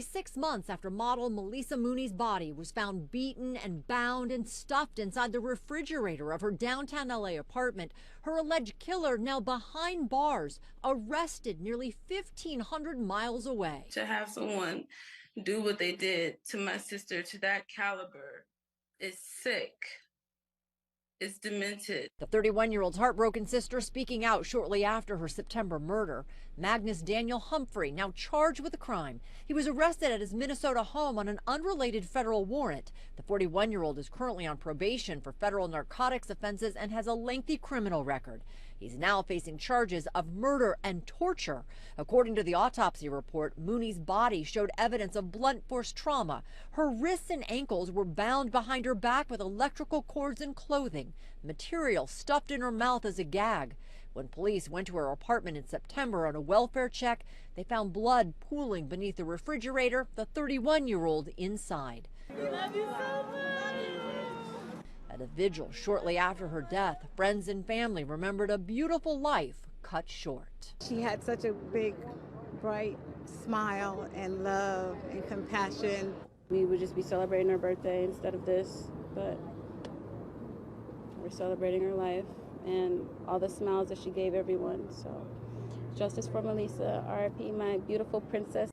6 months after model Maleesa Mooney's body was found beaten and bound and stuffed inside the refrigerator of her downtown LA apartment, her alleged killer now behind bars, arrested nearly 1,500 miles away. To have someone do what they did to my sister to that caliber is sick. It's demented. The 31-year-old's heartbroken sister speaking out shortly after her September murder. Magnus Daniel Humphrey, now charged with the crime. He was arrested at his Minnesota home on an unrelated federal warrant. The 41-year-old is currently on probation for federal narcotics offenses and has a lengthy criminal record. He's now facing charges of murder and torture. According to the autopsy report, Mooney's body showed evidence of blunt force trauma. Her wrists and ankles were bound behind her back with electrical cords and clothing, material stuffed in her mouth as a gag. When police went to her apartment in September on a welfare check, they found blood pooling beneath the refrigerator, the 31-year-old inside. Love you so much. At a vigil shortly after her death, friends and family remembered a beautiful life cut short. She had such a big, bright smile and love and compassion. We would just be celebrating her birthday instead of this, but we're celebrating her life and all the smiles that she gave everyone. So justice for Maleesa, RIP, my beautiful princess.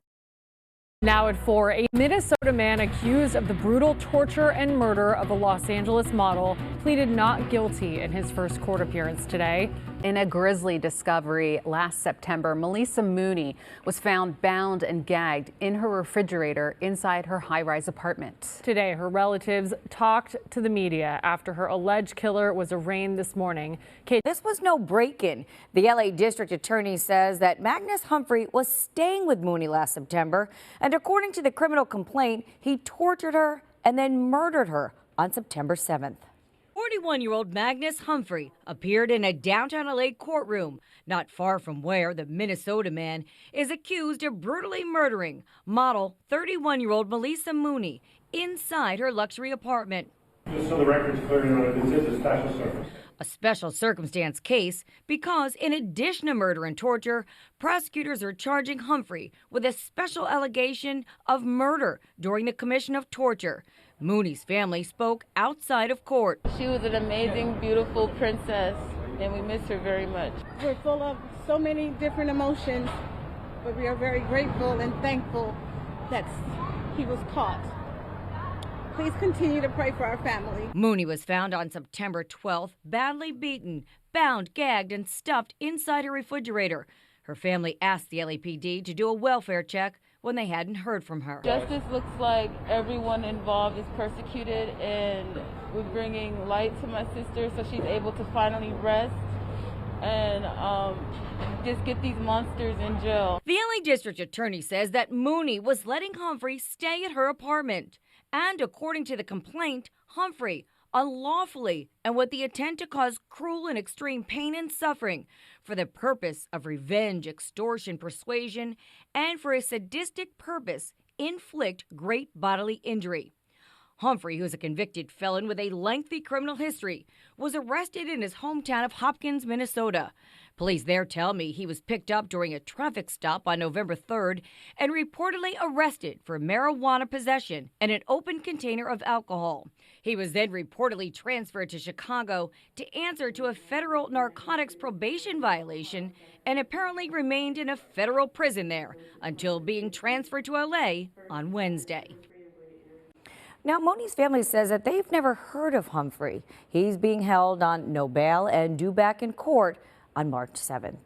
Now at 4, a Minnesota man accused of the brutal torture and murder of a Los Angeles model pleaded not guilty in his first court appearance today. In a grisly discovery last September, Maleesa Mooney was found bound and gagged in her refrigerator inside her high-rise apartment. Today, her relatives talked to the media after her alleged killer was arraigned this morning. This was no break-in. The LA District Attorney says that Magnus Humphrey was staying with Mooney last September, and according to the criminal complaint, he tortured her and then murdered her on September 7th. 41-year-old Magnus Humphrey appeared in a downtown LA courtroom not far from where the Minnesota man is accused of brutally murdering model 31-year-old Maleesa Mooney inside her luxury apartment. Just so the record's clear, this is a special circumstance. A special circumstance case because, in addition to murder and torture, prosecutors are charging Humphrey with a special allegation of murder during the commission of torture. Mooney's family spoke outside of court. She was an amazing, beautiful princess, and we miss her very much. We're full of so many different emotions, but we are very grateful and thankful that he was caught. Please continue to pray for our family. Mooney was found on September 12th, badly beaten, bound, gagged, and stuffed inside her refrigerator. Her family asked the LAPD to do a welfare check when they hadn't heard from her. Justice looks like everyone involved is persecuted, and we're bringing light to my sister so she's able to finally rest and just get these monsters in jail. The LA District Attorney says that Mooney was letting Humphrey stay at her apartment. And according to the complaint, Humphrey unlawfully and with the intent to cause cruel and extreme pain and suffering for the purpose of revenge, extortion, persuasion, and for a sadistic purpose, inflict great bodily injury. Humphrey, who is a convicted felon with a lengthy criminal history, was arrested in his hometown of Hopkins, Minnesota. Police there tell me he was picked up during a traffic stop on November 3rd and reportedly arrested for marijuana possession and an open container of alcohol. He was then reportedly transferred to Chicago to answer to a federal narcotics probation violation and apparently remained in a federal prison there until being transferred to LA on Wednesday. Now, Mooney's family says that they've never heard of Humphrey. He's being held on no bail and due back in court on March 7th.